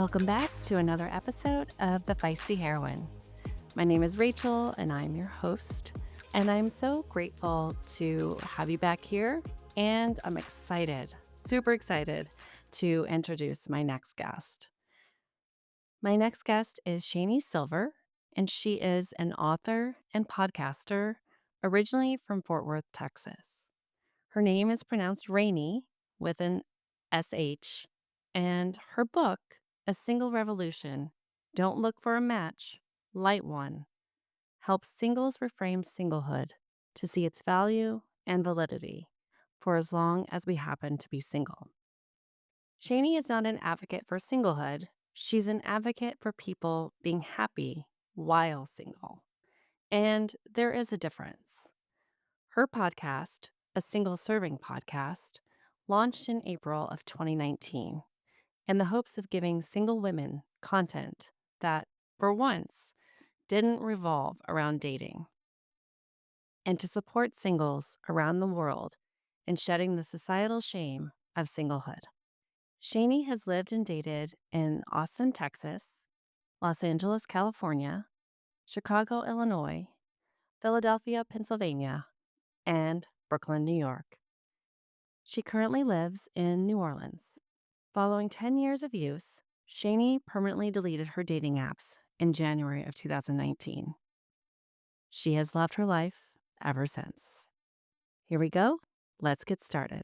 Welcome back to another episode of The Feisty Heroine. My name is Rachel, and I'm your host. And I'm so grateful to have you back here. And I'm excited, super excited, to introduce my next guest. My next guest is Shani Silver, and she is an author and podcaster originally from Fort Worth, Texas. Her name is pronounced Rainy with an SH, and her book, A Single Revolution, Don't Look for a Match, Light One, helps singles reframe singlehood to see its value and validity for as long as we happen to be single. Shani is not an advocate for singlehood. She's an advocate for people being happy while single. And there is a difference. Her podcast, A Single Serving Podcast, launched in April of 2019 in the hopes of giving single women content that, for once, didn't revolve around dating, and to support singles around the world in shedding the societal shame of singlehood. Shani has lived and dated in Austin, Texas, Los Angeles, California, Chicago, Illinois, Philadelphia, Pennsylvania, and Brooklyn, New York. She currently lives in New Orleans. Following 10 years of use, Shani permanently deleted her dating apps in January of 2019. She has loved her life ever since. Here we go. Let's get started.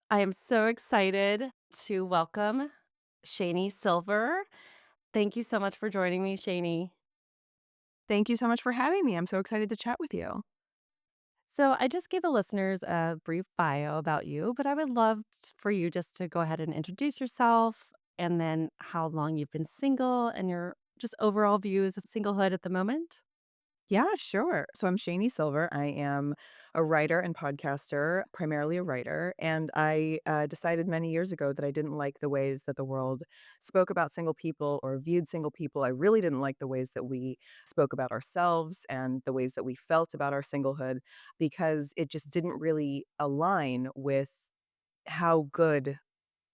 I am so excited to welcome Shani Silver. Thank you so much for joining me, Shani. Thank you so much for having me. I'm so excited to chat with you. So I just gave the listeners a brief bio about you, but I would love for you just to go ahead and introduce yourself and then how long you've been single and your just overall views of singlehood at the moment. Yeah, sure. So I'm Shani Silver. I am a writer and podcaster, primarily a writer. And I decided many years ago that I didn't like the ways that the world spoke about single people or viewed single people. I really didn't like the ways that we spoke about ourselves and the ways that we felt about our singlehood because it just didn't really align with how good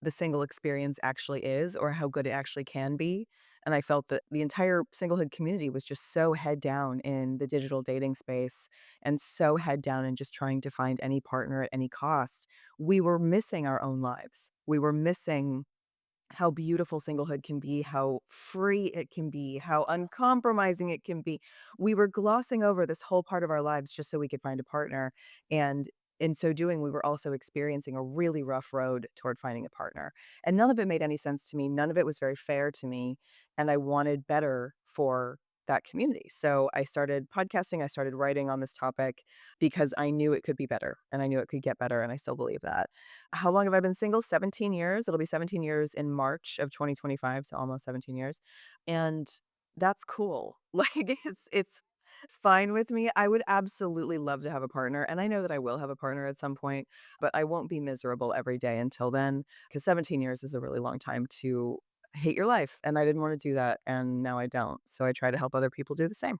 the single experience actually is or how good it actually can be. And I felt that the entire singlehood community was just so head down in the digital dating space and so head down in just trying to find any partner at any cost. We were missing our own lives. We were missing how beautiful singlehood can be, how free it can be, how uncompromising it can be. We were glossing over this whole part of our lives just so we could find a partner. And in so doing, we were also experiencing a really rough road toward finding a partner. And none of it made any sense to me. None of it was very fair to me. And I wanted better for that community. So I started podcasting, I started writing on this topic because I knew it could be better and I knew it could get better. And I still believe that. How long have I been single? 17 years. It'll be 17 years in March of 2025, so almost 17 years. And that's cool. Like it's fine with me. I would absolutely love to have a partner, and I know that I will have a partner at some point, but I won't be miserable every day until then because 17 years is a really long time to hate your life, and I didn't want to do that, and now I don't. So I try to help other people do the same.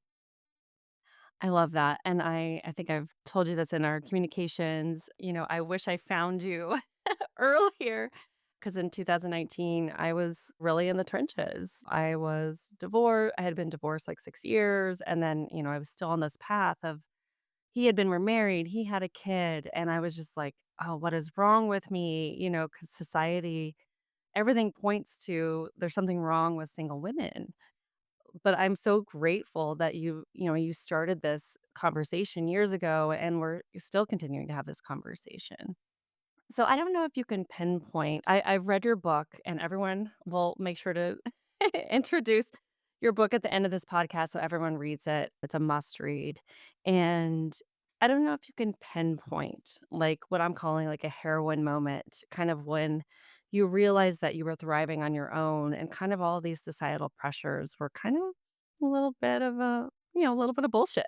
I love that. And I think I've told you this in our communications. I wish I found you earlier because in 2019, I was really in the trenches. I was divorced. I had been divorced like 6 years. And then, I was still on this path of he had been remarried, he had a kid. And I was just like, oh, what is wrong with me? Because society, everything points to there's something wrong with single women. But I'm so grateful that you started this conversation years ago and we're still continuing to have this conversation. So I don't know if you can pinpoint. I've read your book, and everyone will make sure to introduce your book at the end of this podcast so everyone reads it. It's a must read. And I don't know if you can pinpoint like what I'm calling like a heroine moment, kind of when you realized that you were thriving on your own and kind of all these societal pressures were kind of a little bit of a little bit of bullshit.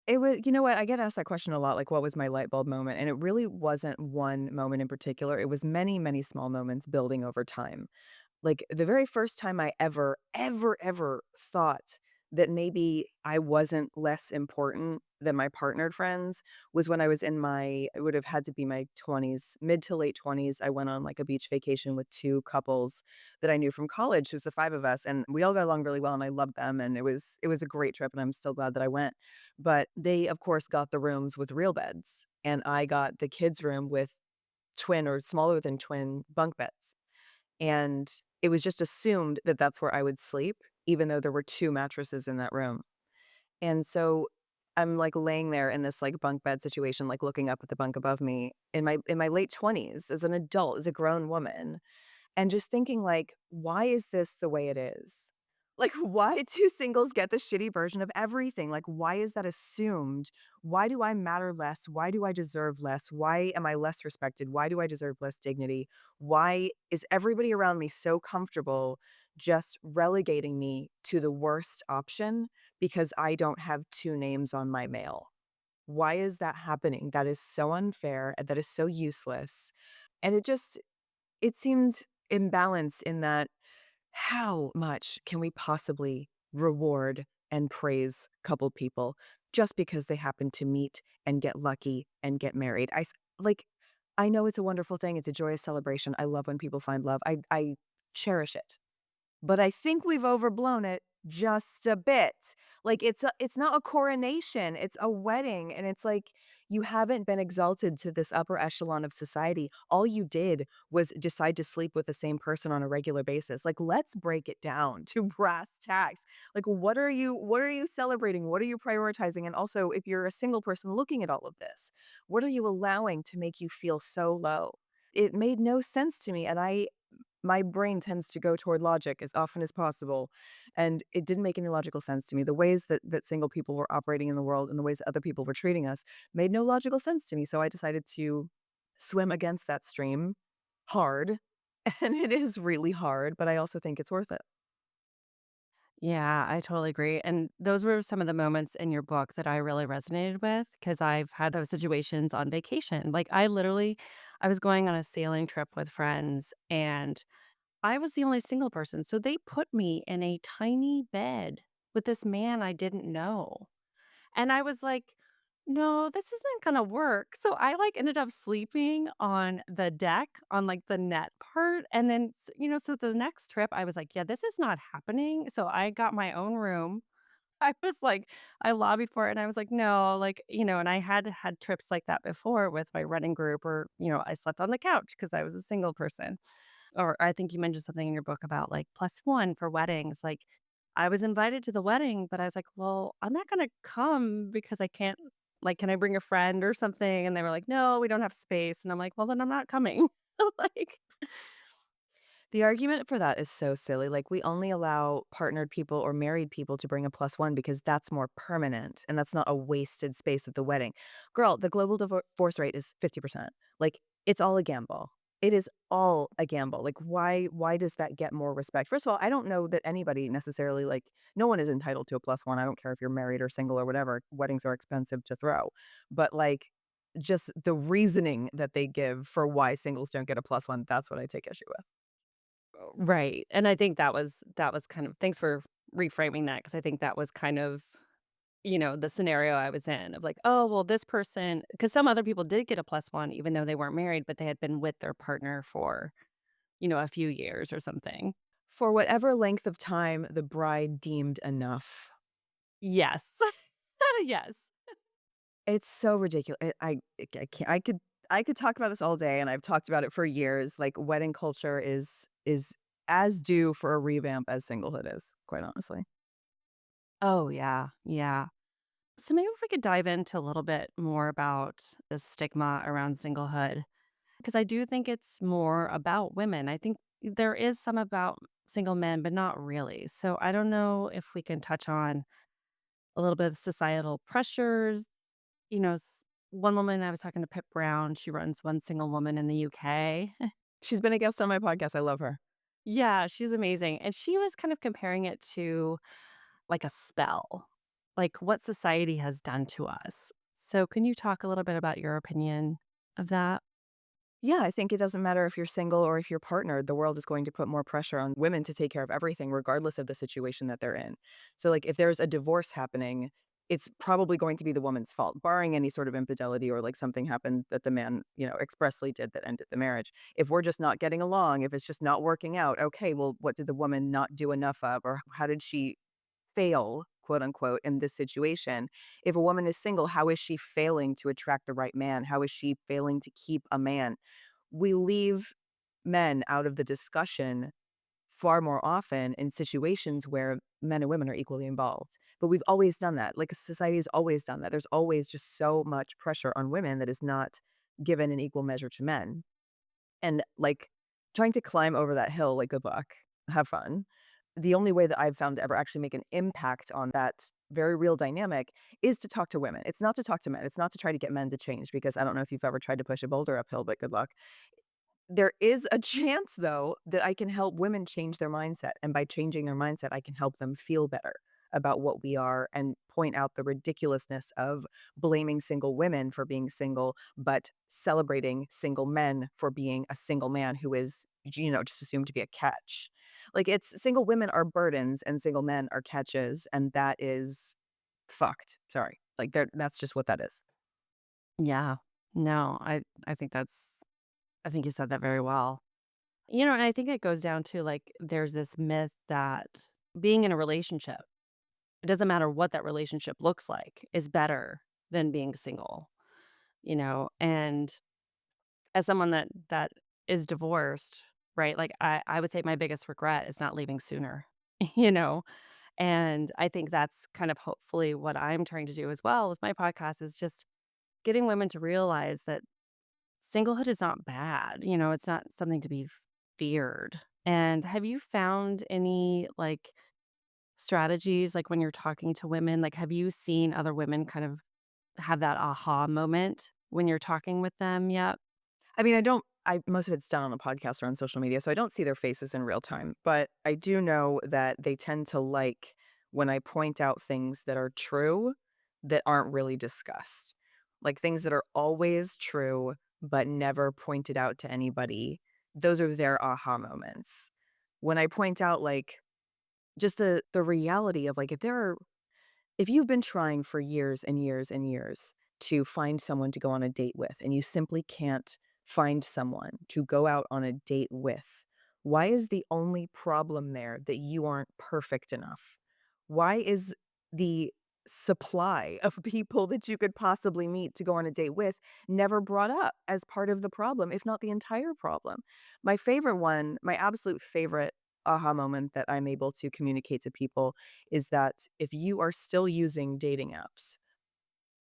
It was you know what? I get asked that question a lot, like, what was my light bulb moment? And it really wasn't one moment in particular. It was many, many small moments building over time. Like, the very first time I ever, ever, ever thought that maybe I wasn't less important than my partnered friends was when I was in my it would have had to be my 20s, mid to late 20s. I went on like a beach vacation with 2 couples that I knew from college. It was the 5 of us, and we all got along really well, and I loved them, and it was a great trip, and I'm still glad that I went. But they, of course, got the rooms with real beds, and I got the kids' room with twin or smaller than twin bunk beds. And it was just assumed that that's where I would sleep, even though there were 2 mattresses in that room. And so I'm, like, laying there in this, like, bunk bed situation, like, looking up at the bunk above me in my late 20s as an adult, as a grown woman, and just thinking like, "Why is this the way it is?" Like, why do singles get the shitty version of everything? Like, why is that assumed? Why do I matter less? Why do I deserve less? Why am I less respected? Why do I deserve less dignity? Why is everybody around me so comfortable just relegating me to the worst option because I don't have 2 names on my mail? Why is that happening? That is so unfair, and that is so useless, and it seemed imbalanced in that how much can we possibly reward and praise coupled people just because they happen to meet and get lucky and get married? Like, I know it's a wonderful thing. It's a joyous celebration. I love when people find love. I cherish it. But I think we've overblown it just a bit. Like, it's not a coronation, it's a wedding, and it's like, you haven't been exalted to this upper echelon of society. All you did was decide to sleep with the same person on a regular basis. Like, let's break it down to brass tacks. Like, what are you celebrating? What are you prioritizing? And also, if you're a single person looking at all of this, what are you allowing to make you feel so low? It made no sense to me, and my brain tends to go toward logic as often as possible, and it didn't make any logical sense to me. The ways that single people were operating in the world and the ways that other people were treating us made no logical sense to me, so I decided to swim against that stream hard, and it is really hard, but I also think it's worth it. Yeah, I totally agree. And those were some of the moments in your book that I really resonated with because I've had those situations on vacation. Like, I was going on a sailing trip with friends and I was the only single person. So they put me in a tiny bed with this man I didn't know. And I was like, "No, this isn't gonna work." So I, like, ended up sleeping on the deck on, like, the net part, and then, so the next trip, I was like, "Yeah, this is not happening." So I got my own room. I was like I lobbied for it, and I was like, "No," like, and I had had trips like that before with my running group or, I slept on the couch because I was a single person. Or I think you mentioned something in your book about, like, plus one for weddings, like, I was invited to the wedding, but I was like, "Well, I'm not gonna come because I can't like, can I bring a friend or something?" And they were like, "No, we don't have space." And I'm like, "Well, then I'm not coming." Like The argument for that is so silly. Like, we only allow partnered people or married people to bring a plus one because that's more permanent and that's not a wasted space at the wedding. Girl, the global divorce rate is 50%. Like, it's all a gamble. It is all a gamble. Like, why does that get more respect? First of all, I don't know that anybody necessarily like no one is entitled to a plus one. I don't care if you're married or single or whatever. Weddings are expensive to throw. But like just the reasoning that they give for why singles don't get a plus one, that's what I take issue with. right, and I think that was kind of thanks for reframing that because I think that was kind of, the scenario I was in of like, "Oh, well, this person" because some other people did get a plus one even though they weren't married, but they had been with their partner for, a few years or something. For whatever length of time the bride deemed enough. Yes. Yes. It's so ridiculous. I can't I could talk about this all day, and I've talked about it for years. Like, wedding culture is as due for a revamp as singlehood is, quite honestly. Oh, yeah, yeah. So maybe if we could dive into a little bit more about the stigma around singlehood, because I do think it's more about women. I think there is some about single men, but not really. So I don't know if we can touch on a little bit of societal pressures. One woman I was talking to Pip Brown, she runs One Single Woman in the UK. She's been a guest on my podcast. I love her. Yeah, she's amazing. And she was kind of comparing it to like a spell, like what society has done to us. So can you talk a little bit about your opinion of that? Yeah, I think it doesn't matter if you're single or if you're partnered, the world is going to put more pressure on women to take care of everything regardless of the situation that they're in. So, like, if there's a divorce happening, it's probably going to be the woman's fault, barring any sort of infidelity or like something happened that the man, expressly did that ended the marriage. If we're just not getting along, if it's just not working out, okay, well, what did the woman not do enough of? Or how did she fail, quote unquote, in this situation? If a woman is single, how is she failing to attract the right man? How is she failing to keep a man? We leave men out of the discussion far more often in situations where men and women are equally involved. But we've always done that. Like society has always done that. There's always just so much pressure on women that is not given an equal measure to men. And like trying to climb over that hill, like good luck, have fun. The only way that I've found to ever actually make an impact on that very real dynamic is to talk to women. It's not to talk to men. It's not to try to get men to change because I don't know if you've ever tried to push a boulder uphill, but good luck. There is a chance, though, that I can help women change their mindset, and by changing their mindset, I can help them feel better about what we are and point out the ridiculousness of blaming single women for being single, but celebrating single men for being a single man who is, just assumed to be a catch. Like, it's single women are burdens and single men are catches, and that is fucked. Sorry. Like, that's just what that is. Yeah. No, I think I think you said that very well. And I think it goes down to, like, there's this myth that being in a relationship, it doesn't matter what that relationship looks like, is better than being single, and as someone that is divorced, right, like, I would say my biggest regret is not leaving sooner, you know? And I think that's kind of hopefully what I'm trying to do as well with my podcast is just getting women to realize that singlehood is not bad, it's not something to be feared. And have you found any, like, strategies, like, when you're talking to women, like, have you seen other women kind of have that aha moment when you're talking with them yet? I mean, I most of it's done on a podcast or on social media, so I don't see their faces in real time, but I do know that they tend to like when I point out things that are true that aren't really discussed. Like things that are always true but never pointed out to anybody. Those are their aha moments. When I point out like just the reality of like if you've been trying for years and years and years to find someone to go on a date with, and you simply can't find someone to go out on a date with, why is the only problem there that you aren't perfect enough? Why is the supply of people that you could possibly meet to go on a date with never brought up as part of the problem, if not the entire problem? My favorite one, my absolute favorite aha moment that I'm able to communicate to people is that if you are still using dating apps,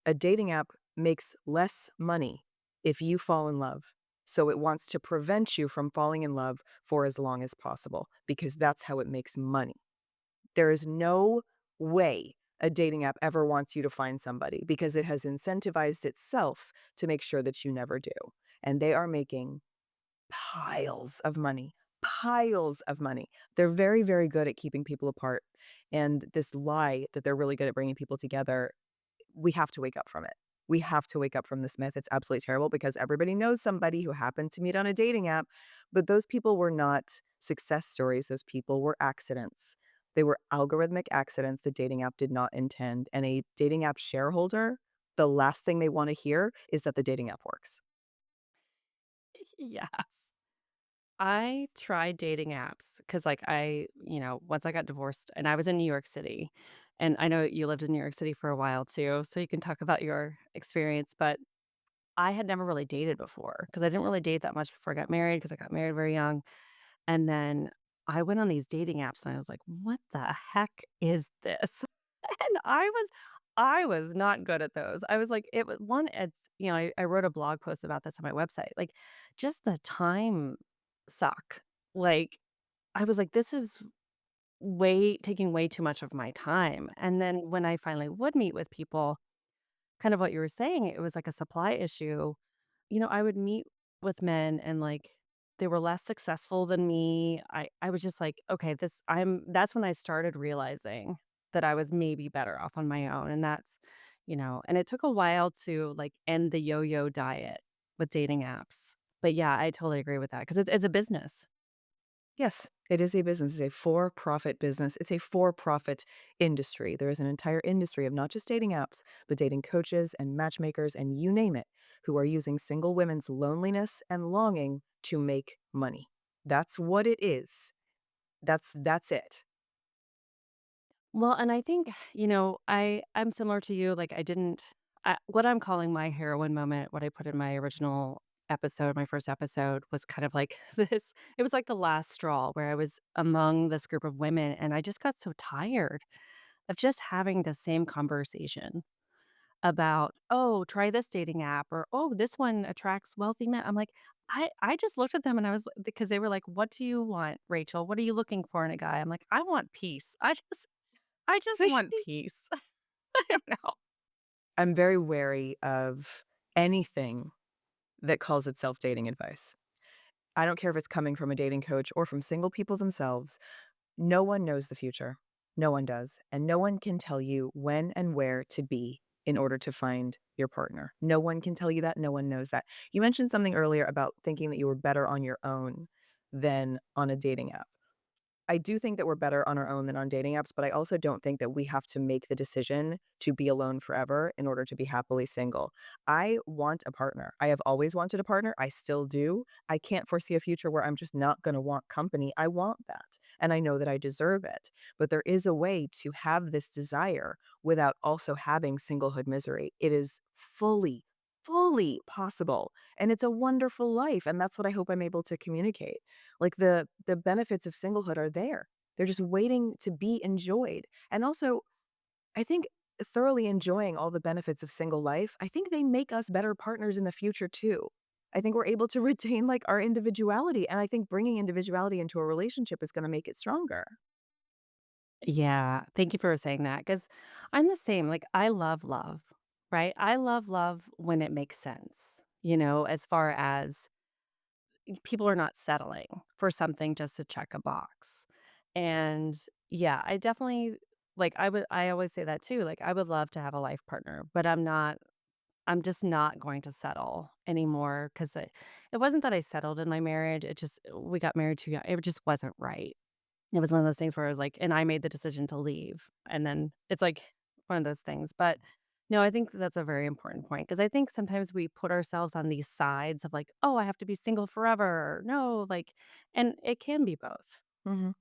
a dating app makes less money if you fall in love. So it wants to prevent you from falling in love for as long as possible because that's how it makes money. There is no way a dating app ever wants you to find somebody because it has incentivized itself to make sure that you never do. And they are making piles of money, piles of money. They're very, very good at keeping people apart. And this lie that they're really good at bringing people together, we have to wake up from it. We have to wake up from this myth. It's absolutely terrible because everybody knows somebody who happened to meet on a dating app, but those people were not success stories. Those people were accidents. They were algorithmic accidents the dating app did not intend. And a dating app shareholder, the last thing they want to hear is that the dating app works. Yes. I tried dating apps because, like, once I got divorced and I was in New York City, and I know you lived in New York City for a while too, so you can talk about your experience, but I had never really dated before because I didn't really date that much before I got married because I got married very young. And then I went on these dating apps and I was like, "What the heck is this?" And I was not good at those. I was like, it was one, I wrote a blog post about this on my website. Like, just the time suck. Like, I was like, this is way taking way too much of my time. And then when I finally would meet with people, kind of what you were saying, it was like a supply issue. I would meet with men and, like, they were less successful than me. I was just like, "Okay, that's when I started realizing that I was maybe better off on my own, and and it took a while to, like, end the yo-yo diet with dating apps. But yeah, I totally agree with that because it's a business. Yes, it is a business. It's a for-profit business. It's a for-profit industry. There is an entire industry of not just dating apps, but dating coaches and matchmakers and you name it, who are using single women's loneliness and longing to make money. That's what it is. That's it. Well, and I think, I'm similar to you, like, I didn't what I'm calling my heroine moment, what I put in my original episode, my first episode was kind of like this it was like the last straw where I was among this group of women, and I just got so tired of just having the same conversation about, "Oh, try this dating app," or, "Oh, this one attracts wealthy men." I'm like, I just looked at them and I was because they were like, "What do you want, Rachel? What are you looking for in a guy?" I'm like, "I want peace. I just See? want peace." I don't know. I'm very wary of anything that calls itself dating advice. I don't care if it's coming from a dating coach or from single people themselves. No one knows the future. No one does. And no one can tell you when and where to be in order to find your partner. No one can tell you that. No one knows that. You mentioned something earlier about thinking that you were better on your own than on a dating app. I do think that we're better on our own than on dating apps, but I also don't think that we have to make the decision to be alone forever in order to be happily single. I want a partner. I have always wanted a partner. I still do. I can't foresee a future where I'm just not going to want company. I want that. And I know that I deserve it. But there is a way to have this desire without also having singlehood misery. It is fully possible. And it's a wonderful life. And that's what I hope I'm able to communicate. Like, the benefits of singlehood are there. They're just waiting to be enjoyed. And also, I think thoroughly enjoying all the benefits of single life, I think they make us better partners in the future too. I think we're able to retain, like, our individuality, and I think bringing individuality into a relationship is gonna make it stronger. Yeah, thank you for saying that because 'cause I'm the same, like, I love love, right? I love love when it makes sense, as far as people are not settling for something just to check a box. And, yeah, I definitely I always say that too, like, I would love to have a life partner, but I'm just not going to settle anymore 'cause it wasn't that I settled in my marriage, it just we got married too young, it just wasn't right. It was one of those things where I was like and I made the decision to leave, and then it's like one of those things, but no, I think that's a very important point because I think sometimes we put ourselves on these sides of like, "Oh, I have to be single forever," or, "No," like and it can be both. Mhm.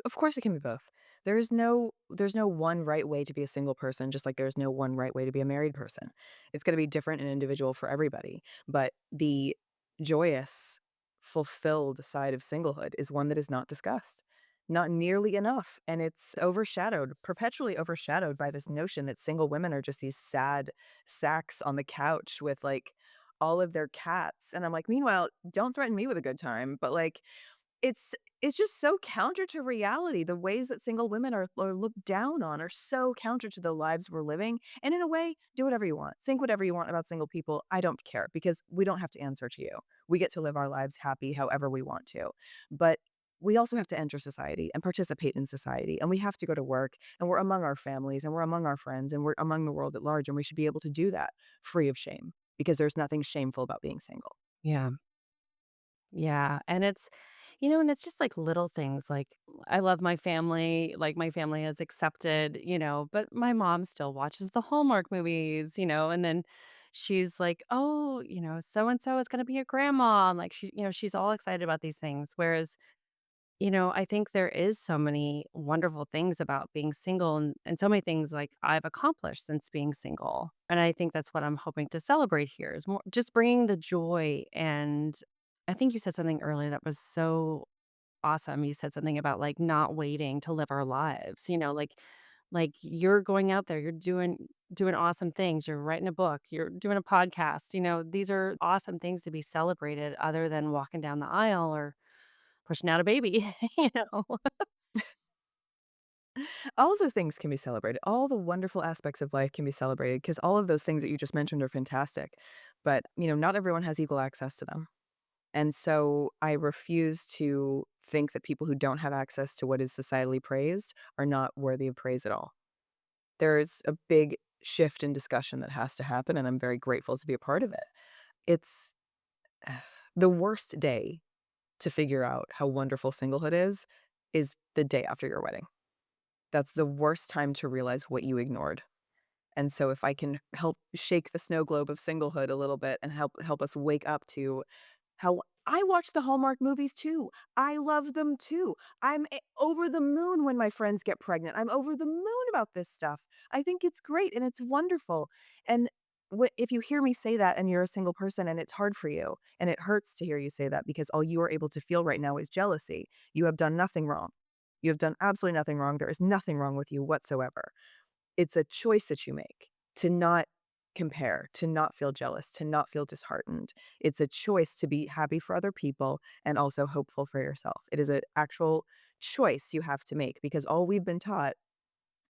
Of course it can be both. There's no one right way to be a single person, just like there's no one right way to be a married person. It's gonna be different and individual for everybody, but the joyous, fulfilled side of singlehood is one that is not discussed. Not nearly enough, and it's overshadowed, perpetually overshadowed by this notion that single women are just these sad sacks on the couch with, like, all of their cats, and I'm like, "Meanwhile, don't threaten me with a good time," but, like, it's it's just so counter to reality. The ways that single women are looked down on are so counter to the lives we're living, and in a way, do whatever you want. Think whatever you want about single people. I don't care because we don't have to answer to you. We get to live our lives happy however we want to. But we also have to enter society and participate in society, and we have to go to work, and we're among our families, and we're among our friends, and we're among the world at large, and we should be able to do that free of shame because there's nothing shameful about being single. Yeah. Yeah, and and it's just, like, little things, like, I love my family, like, my family has accepted, but my mom still watches the Hallmark movies, and then she's like, "Oh, so and so is gonna be a grandma," and, like, she's all excited about these things, whereas, I think there is so many wonderful things about being single and so many things, like, I've accomplished since being single, and I think that's what I'm hoping to celebrate here is more just bringing the joy, and I think you said something earlier that was so awesome. You said something about, like, not waiting to live our lives, you're going out there, you're doing awesome things, you're writing a book, you're doing a podcast, these are awesome things to be celebrated other than walking down the aisle or pushing out a baby, you know? All of those things can be celebrated. All the wonderful aspects of life can be celebrated because all of those things that you just mentioned are fantastic. But, not everyone has equal access to them. And so I refuse to think that people who don't have access to what is societally praised are not worthy of praise at all. There's a big shift in discussion that has to happen, and I'm very grateful to be a part of it. It's The worst day to figure out how wonderful singlehood is the day after your wedding. That's the worst time to realize what you ignored. And so if I can help shake the snow globe of singlehood a little bit and help us wake up to how I watch the Hallmark movies too. I love them too. Over the moon when my friends get pregnant. I'm over the moon about this stuff. I think it's great and it's wonderful. And if you hear me say that and you're a single person and it's hard for you and it hurts to hear you say that because all you are able to feel right now is jealousy, you have done nothing wrong. You have done absolutely nothing wrong. There is nothing wrong with you whatsoever. It's a choice that you make to not compare, to not feel jealous, to not feel disheartened. It's a choice to be happy for other people and also hopeful for yourself. It is an actual choice you have to make because all we've been taught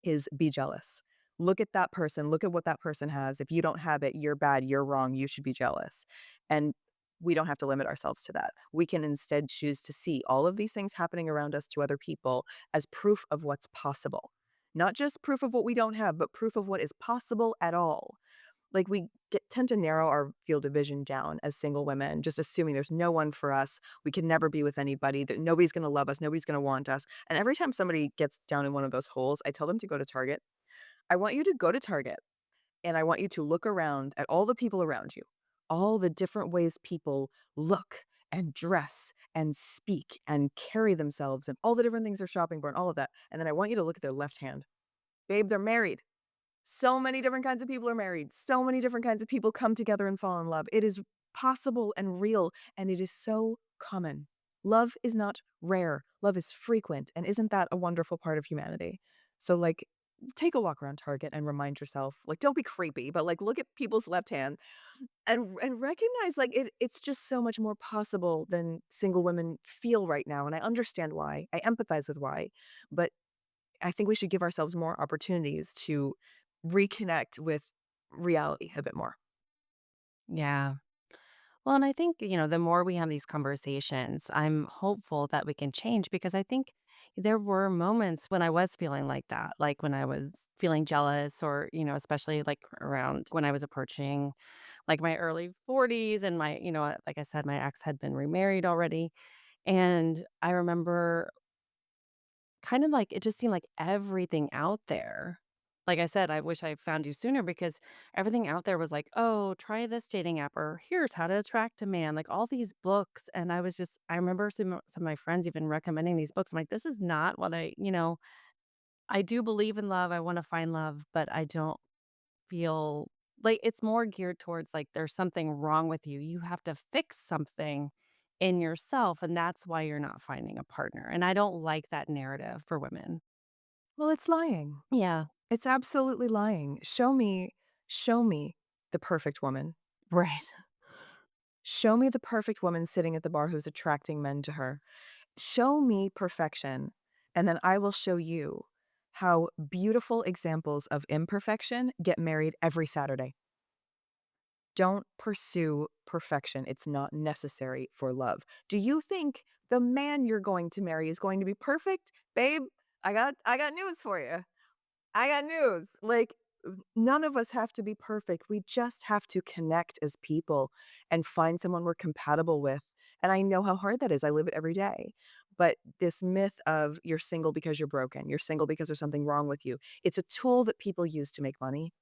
is be jealous. Look at that person, look at what that person has. If you don't have it, you're bad, you're wrong, you should be jealous. And we don't have to limit ourselves to that. We can instead choose to see all of these things happening around us to other people as proof of what's possible. Not just proof of what we don't have, but proof of what is possible at all. Like tend to narrow our field of vision down as single women, just assuming there's no one for us. We can never be with anybody, that nobody's going to love us, nobody's going to want us. And every time somebody gets down in one of those holes, I tell them to go to Target. I want you to go to Target and I want you to look around at all the people around you, all the different ways people look and dress and speak and carry themselves and all the different things they're shopping for and all of that. And then I want you to look at their left hand. Babe, they're married. So many different kinds of people are married. So many different kinds of people come together and fall in love. It is possible and real, and it is so common. Love is not rare. Love is frequent, and isn't that a wonderful part of humanity? So, like, take a walk around Target and remind yourself, like, don't be creepy, but like, look at people's left hand and recognize, like, it's just so much more possible than single women feel right now. And I understand why. I empathize with why, but I think we should give ourselves more opportunities to reconnect with reality a bit more. Yeah. Well, and I think, the more we have these conversations, I'm hopeful that we can change because I think there were moments when I was feeling like that, like when I was feeling jealous or, especially like around when I was approaching like my early 40s and like I said, my ex had been remarried already. And I remember kind of like it just seemed like everything out there. Like I said, I wish I found you sooner because everything out there was like, "Oh, try this dating app," or "Here's how to attract a man." Like all these books, and I remember some of my friends even recommending these books. I'm like, "This is not what I do believe in love. I want to find love, but I don't feel like it's more geared towards like there's something wrong with you. You have to fix something in yourself, and that's why you're not finding a partner." And I don't like that narrative for women. Well, it's lying. Yeah. It's absolutely lying. Show me the perfect woman. Right. Show me the perfect woman sitting at the bar who's attracting men to her. Show me perfection, and then I will show you how beautiful examples of imperfection get married every Saturday. Don't pursue perfection. It's not necessary for love. Do you think the man you're going to marry is going to be perfect? Babe, I got news for you. I got news. Like none of us have to be perfect. We just have to connect as people and find someone we're compatible with. And I know how hard that is. I live it every day. But this myth of you're single because you're broken, you're single because there's something wrong with you. It's a tool that people use to make money.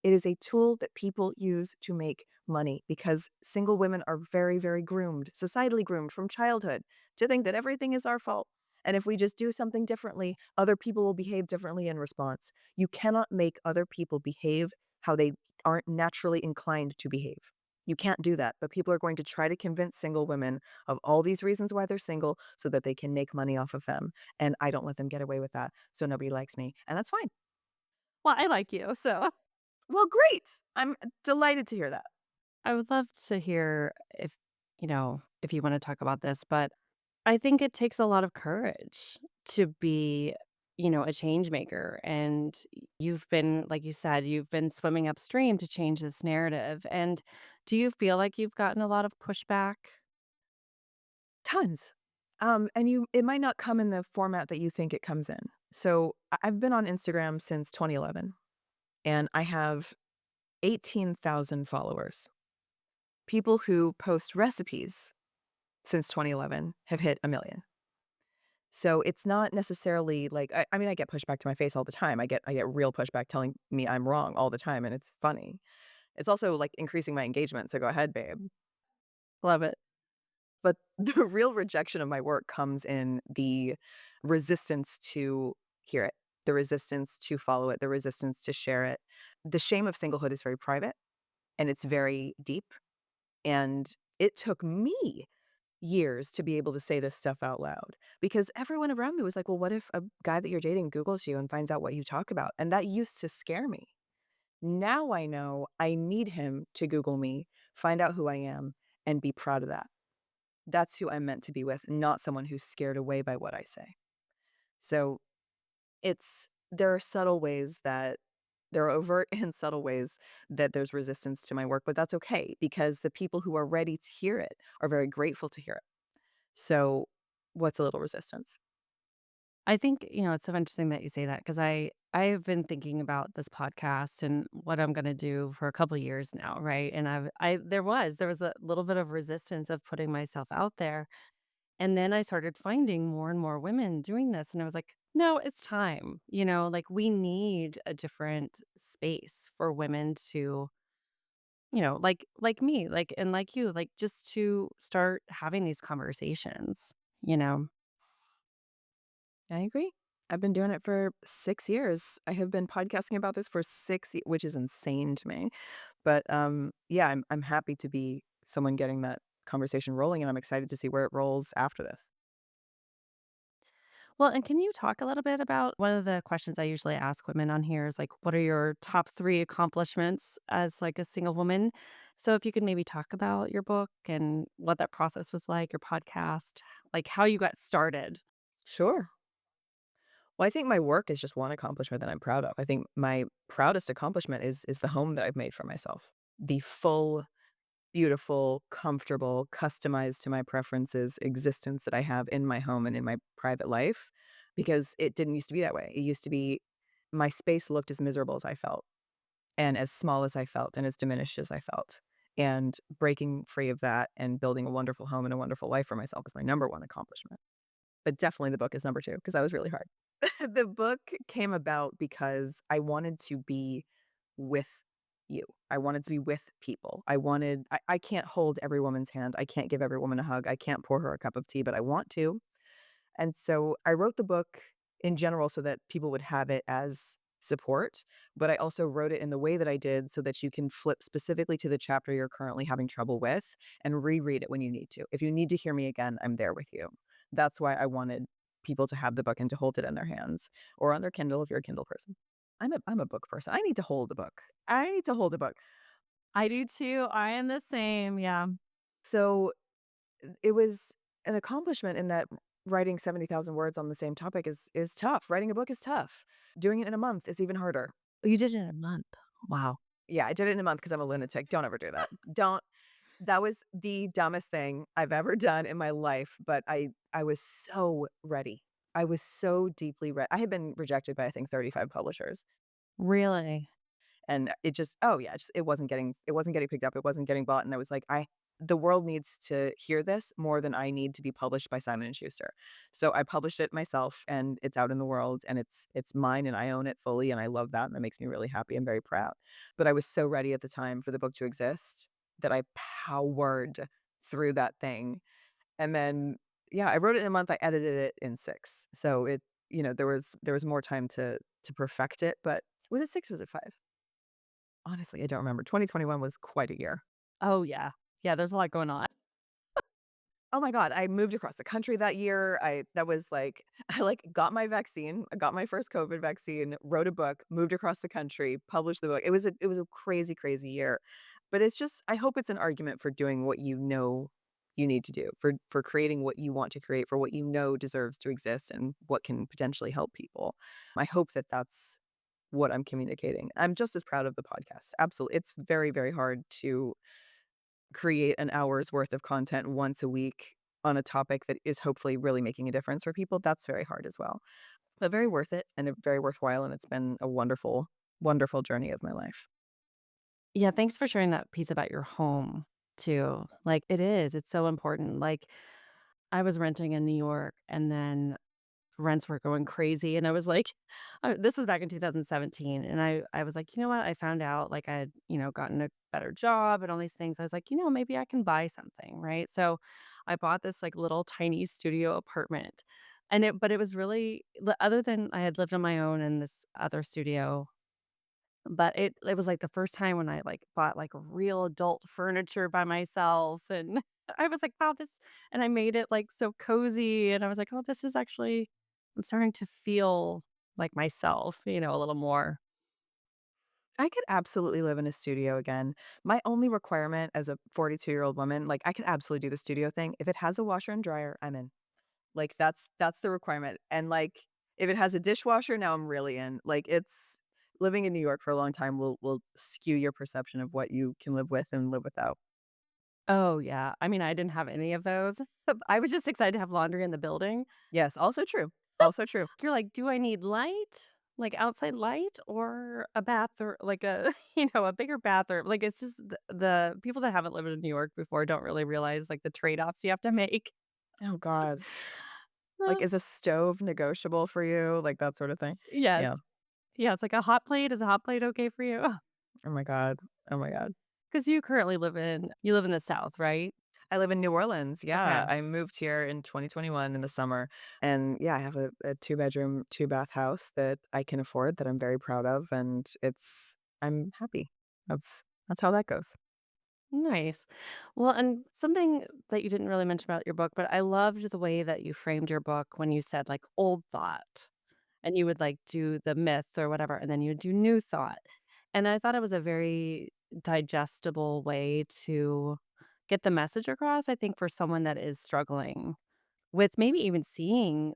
It is a tool that people use to make money because single women are very, very groomed, societally groomed from childhood to think that everything is our fault. And if we just do something differently, other people will behave differently in response. You cannot make other people behave how they aren't naturally inclined to behave. You can't do that. But people are going to try to convince single women of all these reasons why they're single so that they can make money off of them. And I don't let them get away with that. So nobody likes me. And that's fine. Well, I like you, so Well, great. I'm delighted to hear that. I would love to hear if you wanna talk about this, but I think it takes a lot of courage to be, a change maker, and you've been like you said, you've been swimming upstream to change this narrative, and do you feel like you've gotten a lot of pushback? Tons. And it might not come in the format that you think it comes in. So I've been on Instagram since 2011 and I have 18,000 followers. People who post recipes since 2011 have hit a million. So it's not necessarily like I mean, I get pushback to my face all the time. I get real pushback telling me I'm wrong all the time, and it's funny. It's also, like, increasing my engagement, so go ahead, babe. Love it. But the real rejection of my work comes in the resistance to hear it, the resistance to follow it, the resistance to share it. The shame of singlehood is very private, and it's very deep, and it took me years to be able to say this stuff out loud because everyone around me was like, "Well, what if a guy that you're dating Googles you and finds out what you talk about?" And that used to scare me. Now I know I need him to Google me, find out who I am, and be proud of that. That's who I'm meant to be with, not someone who's scared away by what I say. So there are subtle ways that there are overt and subtle ways that there's resistance to my work, but that's okay because the people who are ready to hear it are very grateful to hear it. So what's a little resistance? I think, it's so interesting that you say that because I've been thinking about this podcast and what I'm gonna do for a couple years now, right? And there was a little bit of resistance of putting myself out there. And then I started finding more and more women doing this. And I was like, no, it's time. Like we need a different space for women to, like me, and like you, like just to start having these conversations, you know. I agree. I've been doing it for 6 years. I have been podcasting about this for 6 ye which is insane to me. But, yeah, I'm happy to be someone getting that conversation rolling, and I'm excited to see where it rolls after this. Well, and can you talk a little bit about one of the questions I usually ask women on here is like, what are your top 3 accomplishments as like a single woman? So if you could maybe talk about your book and what that process was like, your podcast, like how you got started. Sure. Well, I think my work is just one accomplishment that I'm proud of. I think my proudest accomplishment is the home that I've made for myself. The full, beautiful, comfortable, customized to my preferences existence that I have in my home and in my private life, because it didn't used to be that way. It used to be my space looked as miserable as I felt, and as small as I felt, and as diminished as I felt. And breaking free of that and building a wonderful home and a wonderful life for myself is my number one accomplishment. But definitely the book is number 2 because that was really hard. The book came about because I wanted to be with you. I wanted to be with people. I can't hold every woman's hand. I can't give every woman a hug. I can't pour her a cup of tea, but I want to. And so I wrote the book in general so that people would have it as support, but I also wrote it in the way that I did so that you can flip specifically to the chapter you're currently having trouble with and reread it when you need to. If you need to hear me again, I'm there with you. That's why I wanted people to have the book and to hold it in their hands or on their Kindle if you're a Kindle person. I'm a book person. I need to hold a book. I need to hold a book. I do too. I am the same. Yeah. So it was an accomplishment in that writing 70,000 words on the same topic is tough. Writing a book is tough. Doing it in a month is even harder. Oh, you did it in a month. Wow. Yeah, I did it in a month because 'cause I'm a lunatic. Don't ever do that. Don't That was the dumbest thing I've ever done in my life, but I was so ready. I was so deeply I had been rejected by, I think, 35 publishers. Really? And it just oh, yeah, it wasn't getting picked up, it wasn't getting bought, and I was like, "I the world needs to hear this more than I need to be published by Simon& and Schuster." So I published it myself, and it's out in the world, and it's mine, and I own it fully, and I love that, and that makes me really happy and very proud. But I was so ready at the time for the book to exist that I powered through that thing, and then yeah, I wrote it in a month, I edited it in 6. So there was more time to perfect it, but was it 6 or was it 5? Honestly, I don't remember. 2021 was quite a year. Oh, yeah. Yeah, there's a lot going on. Oh my god, I moved across the country that year. I that was like I, like, got my vaccine, I got my first COVID vaccine, wrote a book, moved across the country, published the book. It was a crazy, crazy year. But it's just I hope it's an argument for doing what you know you need to do, for creating what you want to create, for what you know deserves to exist and what can potentially help people. I hope that that's what I'm communicating. I'm just as proud of the podcast. Absolutely. It's very, very hard to create an hour's worth of content once a week on a topic that is hopefully really making a difference for people. That's very hard as well, but very worth it and very worthwhile. And it's been a wonderful, wonderful journey of my life. Yeah, thanks for sharing that piece about your home. too. Like, it is, it's so important. Like, I was renting in New York, and then rents were going crazy, and I was like this was back in 2017, and I was like, "You know what?" I found out, like, I had, gotten a better job and all these things. I was like, maybe I can buy something," right? So, I bought this, like, little tiny studio apartment, and it was really other than I had lived on my own in this other studio, but it was, like, the first time when I, like, bought, like, real adult furniture by myself, and I was like, "Wow, this," and I made it, like, so cozy, and I was like, "Oh, this is actually," I'm starting to feel like myself, a little more. I could absolutely live in a studio again. My only requirement as a 42-year-old woman, like, I could absolutely do the studio thing. If it has a washer and dryer, I'm in. Like, that's the requirement, and, like, if it has a dishwasher, now I'm really in. Like, it's living in New York for a long time will skew your perception of what you can live with and live without. Oh, yeah. I mean, I didn't have any of those. I was just excited to have laundry in the building. Yes, also true. Also true. You're like, "Do I need light? Like, outside light or a bath or like a a bigger bathroom?" Like, it's just the people that haven't lived in New York before don't really realize, like, the trade-offs you have to make. Oh god. Like, Uh, is a stove negotiable for you? Like, that sort of thing? Yeah. yes. Yeah, it's like a hot plate. Is a hot plate okay for you? Oh my god. Oh my god. Because you live in the South, right? I live in New Orleans, Okay. yeah. I moved here in 2021 in the summer, and, yeah, I have a two-bedroom, two-bath house that I can afford, that I'm very proud of, and I'm happy. That's how that goes. Nice. Well, and something that you didn't really mention about your book, but I loved the way that you framed your book when you said, like, old thought, and you would, like, do the myth or whatever, and then you would do new thought. And I thought it was a very digestible way to get the message across, I think, for someone that is struggling with maybe even seeing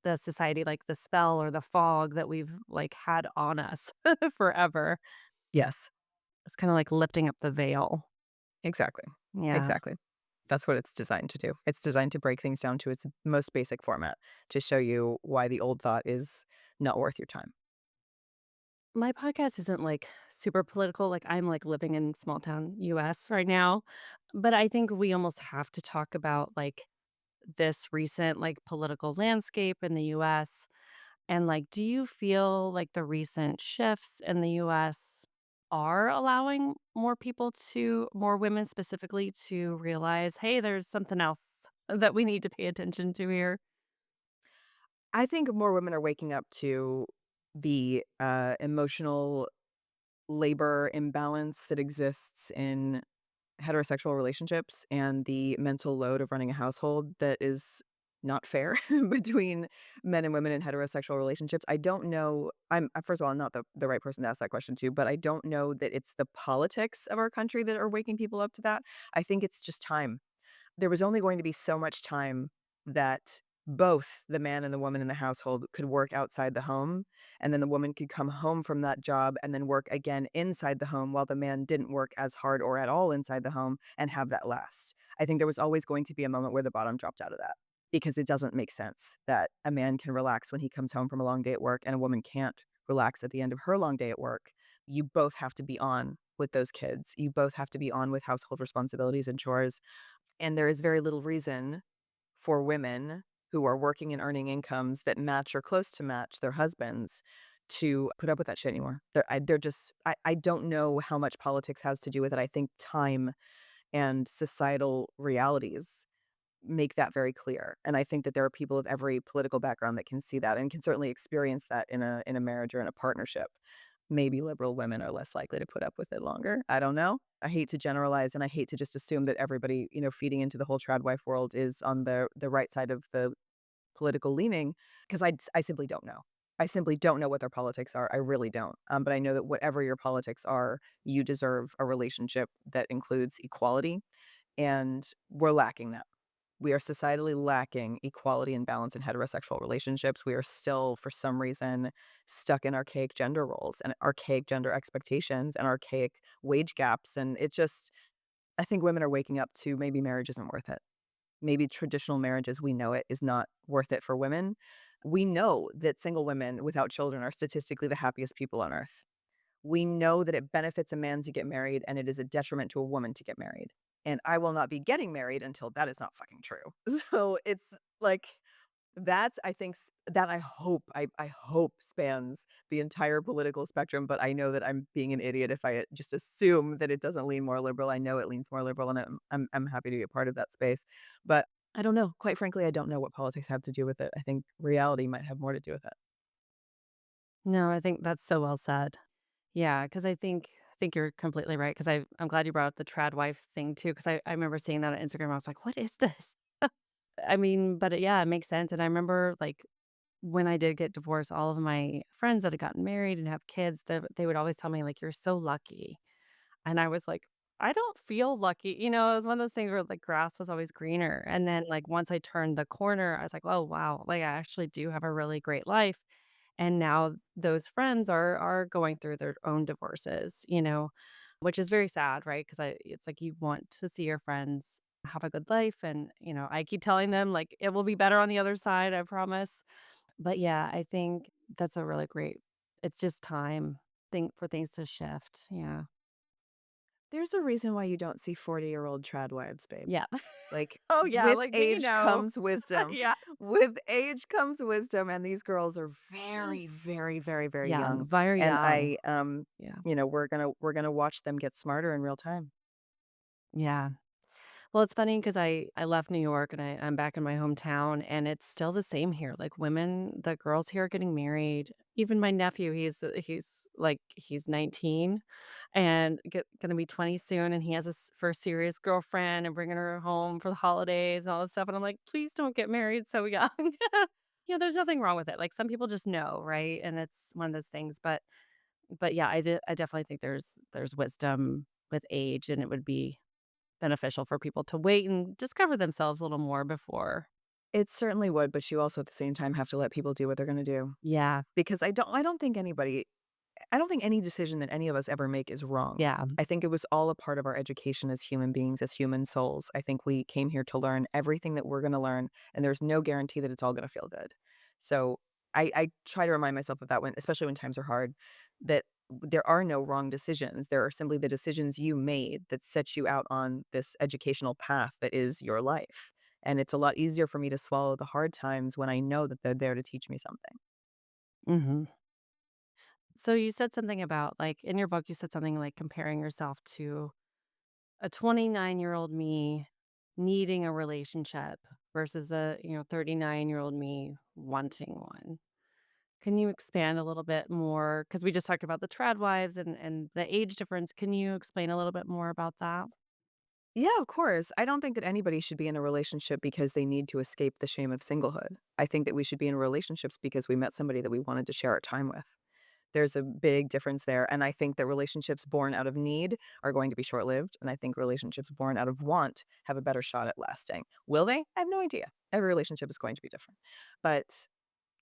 the society, like the spell or the fog that we've, like, had on us forever. Yes, It's kinda like lifting up the veil. exactly. Yeah. Exactly. That's what it's designed to do. It's designed to break things down to its most basic format, to show you why the old thought is not worth your time. My podcast isn't, like, super political, like, I'm, like, living in small town US right now, but I think we almost have to talk about, like, this recent, like, political landscape in the US, and, like, do you feel like the recent shifts in the US are allowing more women specifically to realize, "Hey, there's something else that we need to pay attention to here?" I think more women are waking up to the, emotional labor imbalance that exists in heterosexual relationships and the mental load of running a household that is not fair between men and women in heterosexual relationships. I don't know. First of all, I'm not the right person to ask that question to, but I don't know that it's the politics of our country that are waking people up to that. I think it's just time. There was only going to be so much time that both the man and the woman in the household could work outside the home, and then the woman could come home from that job and then work again inside the home while the man didn't work as hard or at all inside the home and have that last. I think there was always going to be a moment where the bottom dropped out of that, because it doesn't make sense that a man can relax when he comes home from a long day at work and a woman can't relax at the end of her long day at work. You both have to be on with those kids. You both have to be on with household responsibilities and chores, and there is very little reason for women who are working and earning incomes that match or close to match their husbands to put up with that shit anymore. They're just I don't know how much politics has to do with it. I think time and societal realities make that very clear. And I think that there are people of every political background that can see that and can certainly experience that in a marriage or in a partnership. Maybe liberal women are less likely to put up with it longer. I don't know. I hate to generalize, and I hate to just assume that everybody, feeding into the whole trad wife world is on the right side of the political leaning, because I simply don't know. I simply don't know what their politics are. I really don't. But I know that whatever your politics are, you deserve a relationship that includes equality, and we're lacking that. We are societally lacking equality and balance in heterosexual relationships. We are still, for some reason, stuck in archaic gender roles and archaic gender expectations and archaic wage gaps. And I think women are waking up to maybe marriage isn't worth it. Maybe traditional marriage as we know it is not worth it for women. We know that single women without children are statistically the happiest people on earth. We know that it benefits a man to get married and it is a detriment to a woman to get married. and I will not be getting married until that is not fucking true. So it's like that's I think that I hope spans the entire political spectrum, but I know that I'm being an idiot if I just assume that it doesn't lean more liberal. I know it leans more liberal, and I'm happy to be a part of that space. But I don't know. Quite frankly, I don't know what politics have to do with it. I think reality might have more to do with it. No, I think that's so well said. Yeah, because I think you're completely right. Because I'm glad you brought up the trad wife thing too. Because I remember seeing that on Instagram. I was like, "What is this?" I mean, but yeah, it makes sense. And I remember like when I did get divorced, all of my friends that had gotten married and have kids, they would always tell me like, "You're so lucky." And I was like, "I don't feel lucky." It was one of those things where the grass was always greener. And then like once I turned the corner, I was like, "Oh wow, like I actually do have a really great life." And now those friends are going through their own divorces, which is very sad, right? Because it's like you want to see your friends have a good life, and I keep telling them like it will be better on the other side, I promise. But yeah, I think that's a really great. It's just time thing for things to shift. Yeah, There's a reason why you don't see 40-year-old trad wives, babe. yeah. Like, Oh yeah, with like me, age no. comes wisdom. Yeah, With age comes wisdom, and these girls are very, very, very, very young, young, very and young. Yeah, we're gonna watch them get smarter in real time. yeah. Well, it's funny because I left New York and I'm back in my hometown, and it's still the same here. Like the girls here are getting married. Even my nephew, he's 19 and gonna be 20 soon, and he has his first serious girlfriend and bringing her home for the holidays and all this stuff. And I'm like, please don't get married so young. There's nothing wrong with it. Like some people just know, right? And it's one of those things. But yeah, I definitely think there's wisdom with age, and it would be beneficial for people to wait and discover themselves a little more before. It certainly would, but you also at the same time have to let people do what they're gonna do. Yeah, Because I don't think any decision that any of us ever make is wrong. yeah, I think it was all a part of our education as human beings, as human souls. I think we came here to learn everything that we're gonna learn, and there's no guarantee that it's all gonna feel good. So I try to remind myself of that when especially when times are hard, that there are no wrong decisions. There are simply the decisions you made that set you out on this educational path that is your life. And it's a lot easier for me to swallow the hard times when I know that they're there to teach me something. mhm. So you said something about, like, in your book, you said something like comparing yourself to a 29-year-old me needing a relationship versus a, 39-year-old me wanting one. Can you expand a little bit more? Because we just talked about the trad wives and the age difference. Can you explain a little bit more about that? Yeah, of course. I don't think that anybody should be in a relationship because they need to escape the shame of singlehood. I think that we should be in relationships because we met somebody that we wanted to share our time with. There's a big difference there. And I think that relationships born out of need are going to be short lived. And I think relationships born out of want have a better shot at lasting. Will they? I have no idea. Every relationship is going to be different. But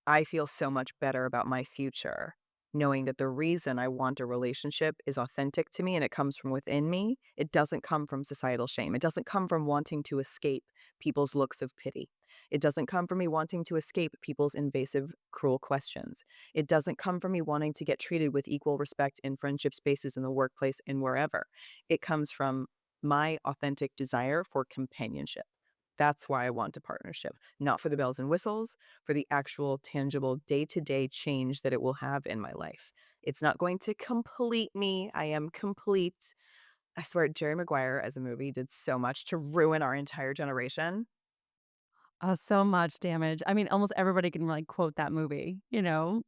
I feel so much better about my future knowing that the reason I want a relationship is authentic to me and it comes from within me. It doesn't come from societal shame. It doesn't come from wanting to escape people's looks of pity. It doesn't come from me wanting to escape people's invasive, cruel questions. It doesn't come from me wanting to get treated with equal respect in friendship spaces, in the workplace, and wherever. It comes from my authentic desire for companionship. That's why I want a partnership, not for the bells and whistles, for the actual tangible day-to-day change that it will have in my life. It's not going to complete me. I am complete. I swear, Jerry Maguire as a movie did so much to ruin our entire generation. So much damage. I mean, almost everybody can, like, quote that movie, you know?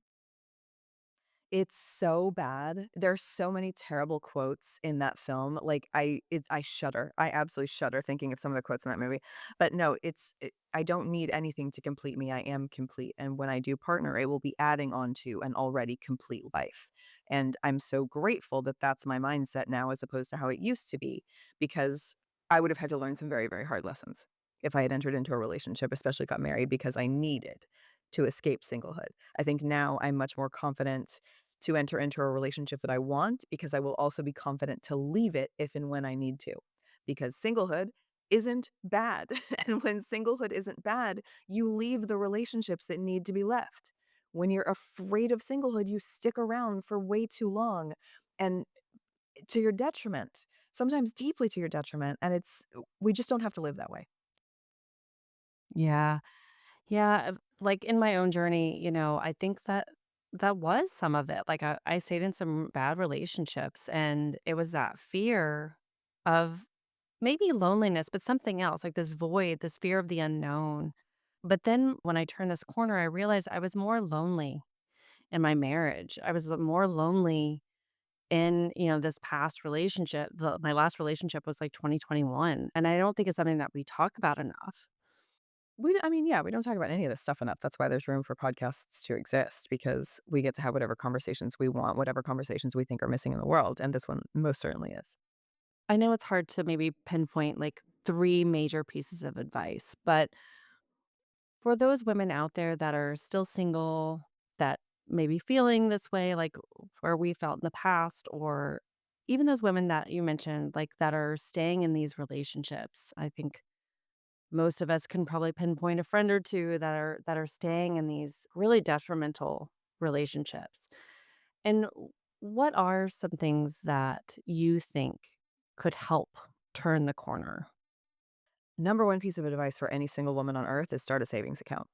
It's so bad. There's so many terrible quotes in that film. Like I shudder. I absolutely shudder thinking of some of the quotes in that movie. But no, I don't need anything to complete me. I am complete. And when I do partner, it will be adding on to an already complete life. And I'm so grateful that that's my mindset now as opposed to how it used to be because I would have had to learn some very, very hard lessons if I had entered into a relationship, especially got married because I needed to escape singlehood. I think now I'm much more confident to enter into a relationship that I want because I will also be confident to leave it if and when I need to. Because singlehood isn't bad. And when singlehood isn't bad, you leave the relationships that need to be left. When you're afraid of singlehood, you stick around for way too long. And to your detriment, sometimes deeply to your detriment, and we just don't have to live that way. Yeah. Yeah, like, in my own journey, I think that that was some of it. Like, I stayed in some bad relationships, and it was that fear of maybe loneliness, but something else, like this void, this fear of the unknown. But then when I turned this corner, I realized I was more lonely in my marriage. I was more lonely in, this past relationship. My last relationship was like 2021, and I don't think it's something that we talk about enough. I mean, yeah, we don't talk about any of this stuff enough. That's why there's room for podcasts to exist because we get to have whatever conversations we want, whatever conversations we think are missing in the world, and this one most certainly is. I know it's hard to maybe pinpoint like 3 major pieces of advice, but for those women out there that are still single, that may be feeling this way, like where we felt in the past, or even those women that you mentioned, like that are staying in these relationships, I think most of us can probably pinpoint a friend or two that are staying in these really detrimental relationships. And what are some things that you think could help turn the corner? Number one piece of advice for any single woman on earth is start a savings account.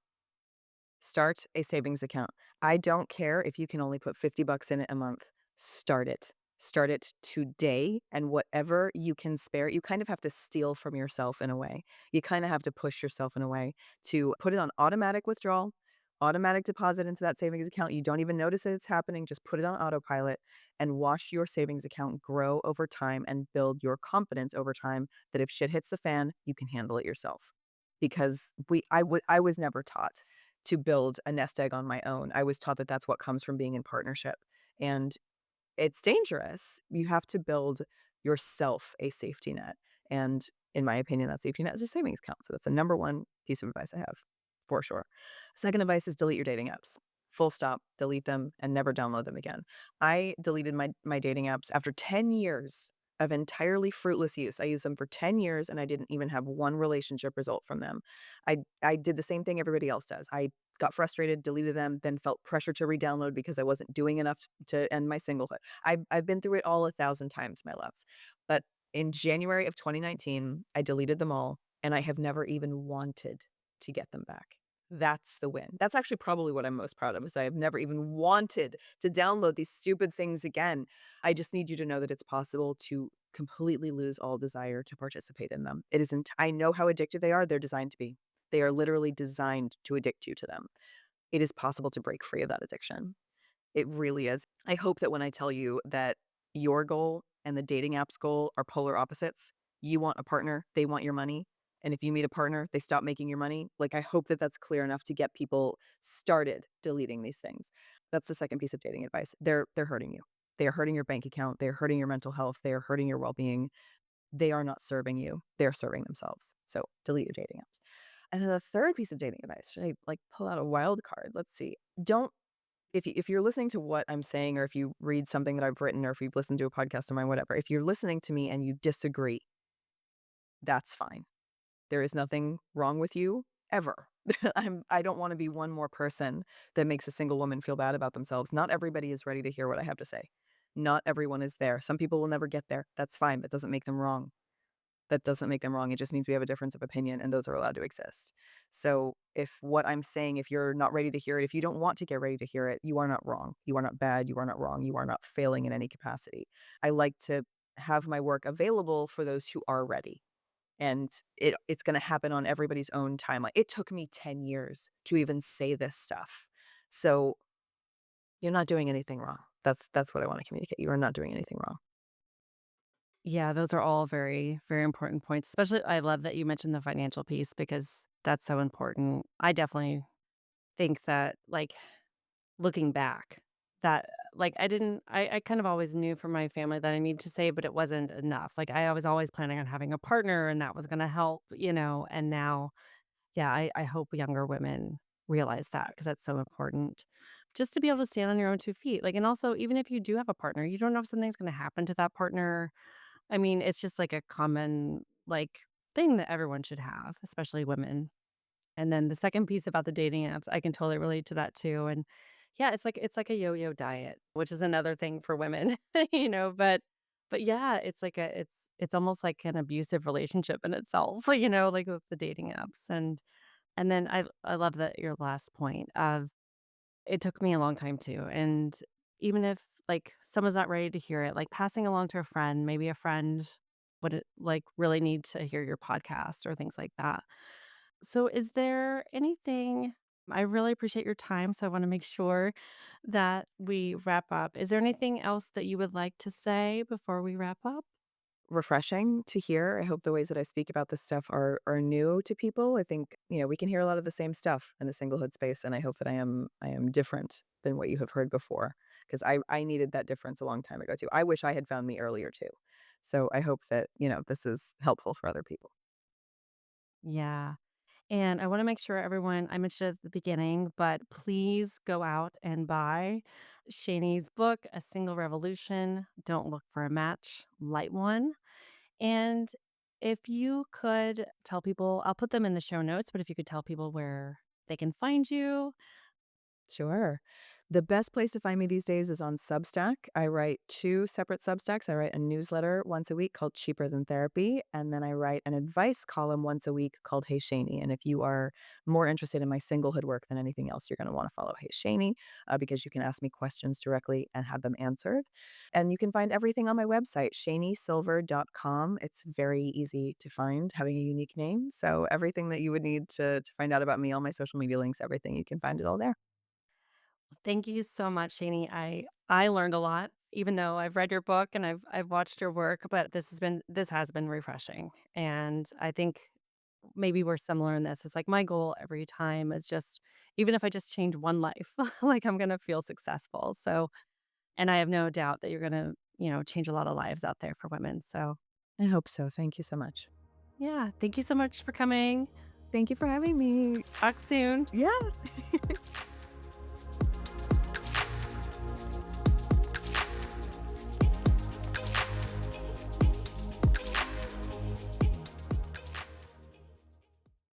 Start a savings account. I don't care if you can only put 50 bucks in it a month. Start it. Start it today, and whatever you can spare, you kind of have to steal from yourself in a way. You kind of have to push yourself in a way to put it on automatic withdrawal, automatic deposit into that savings account. You don't even notice that it's happening. Just put it on autopilot and watch your savings account grow over time and build your confidence over time that if shit hits the fan, you can handle it yourself. Because I was never taught to build a nest egg on my own. I was taught that that's what comes from being in partnership, and it's dangerous. You have to build yourself a safety net, and in my opinion, that safety net is a savings account, so that's the number 1 piece of advice I have, for sure. Second advice is delete your dating apps. Full stop, delete them, and never download them again. I deleted my dating apps after 10 years of entirely fruitless use. I used them for 10 years, and I didn't even have one relationship result from them. I did the same thing everybody else does. I got frustrated, deleted them, then felt pressure to re-download because I wasn't doing enough to end my singlehood. I've been through it all 1,000 times, my loves. But in January of 2019, I deleted them all, and I have never even wanted to get them back. That's the win. That's actually probably what I'm most proud of is that I've never even wanted to download these stupid things again. I just need you to know that it's possible to completely lose all desire to participate in them. It isn't I know how addictive they are. They're designed to be. They are literally designed to addict you to them. It is possible to break free of that addiction. It really is. I hope that when I tell you that your goal and the dating app's goal are polar opposites, you want a partner, they want your money. And if you meet a partner, they stop making your money. Like, I hope that that's clear enough to get people started deleting these things. That's the second piece of dating advice. They're hurting you. They are hurting your bank account. They are hurting your mental health. They are hurting your well being. They are not serving you. They are serving themselves. So delete your dating apps. And then the third piece of dating advice, should I like pull out a wild card? Let's see. Don't if you're listening to what I'm saying, or if you read something that I've written, or if you've listened to a podcast of mine, whatever, if you're listening to me and you disagree, that's fine. There is nothing wrong with you ever. I don't want to be one more person that makes a single woman feel bad about themselves. Not everybody is ready to hear what I have to say. Not everyone is there. Some people will never get there. That's fine. That doesn't make them wrong. That doesn't make them wrong. It just means we have a difference of opinion, and those are allowed to exist. So, if what I'm saying, if you're not ready to hear it, if you don't want to get ready to hear it, you are not wrong. You are not bad. You are not wrong. You are not failing in any capacity. I like to have my work available for those who are ready. And it's going to happen on everybody's own timeline. It took me 10 years to even say this stuff. So, you're not doing anything wrong. That's what I want to communicate. You are not doing anything wrong. Yeah, those are all very, very important points. Especially, I love that you mentioned the financial piece because that's so important. I definitely think that, like, looking back, that, like, I kind of always knew from my family that I needed to save, but it wasn't enough. Like, I was always planning on having a partner and that was going to help, and now, yeah, I hope younger women realize that because that's so important. Just to be able to stand on your own 2 feet. Like, and also, even if you do have a partner, you don't know if something's going to happen to that partner. I mean, it's just like a common, like, thing that everyone should have, especially women. And then the second piece about the dating apps, I can totally relate to that too. And yeah, it's like a yo-yo diet, which is another thing for women, but But yeah, it's like it's almost like an abusive relationship in itself, like with the dating apps. And then I love that your last point of it took me a long time too. And even if like someone's not ready to hear it, like passing along to a friend, maybe a friend would like really need to hear your podcast or things like that. So is there anything I really appreciate your time, so I want to make sure that we wrap up. Is there anything else that you would like to say before we wrap up? Refreshing to hear. I hope the ways that I speak about this stuff are new to people. I think, we can hear a lot of the same stuff in the singlehood space, and I hope that I am different than what you have heard before, because I needed that difference a long time ago too. I wish I had found me earlier too. So I hope that, this is helpful for other people. Yeah. And I want to make sure everyone, I mentioned it at the beginning, but please go out and buy Shani's book, A Single Revolution. Don't look for a match, light one. And if you could tell people, I'll put them in the show notes, but if you could tell people where they can find you. Sure. The best place to find me these days is on Substack. I write two separate Substacks. I write a newsletter once a week called Cheaper Than Therapy, and then I write an advice column once a week called Hey Shani. And if you are more interested in my singlehood work than anything else, you're going to want to follow Hey Shani, because you can ask me questions directly and have them answered. And you can find everything on my website, shanisilver.com. It's very easy to find, having a unique name. So everything that you would need to find out about me, all my social media links, everything, you can find it all there. Thank you so much, Shani. I learned a lot, even though I've read your book and I've watched your work, but this has been refreshing. And I think maybe we're similar in this. It's like my goal every time is just even if I just change one life, like I'm gonna feel successful. So and I have no doubt that you're gonna, change a lot of lives out there for women. So I hope so. Thank you so much. yeah, thank you so much for coming. Thank you for having me. Talk soon. Yeah.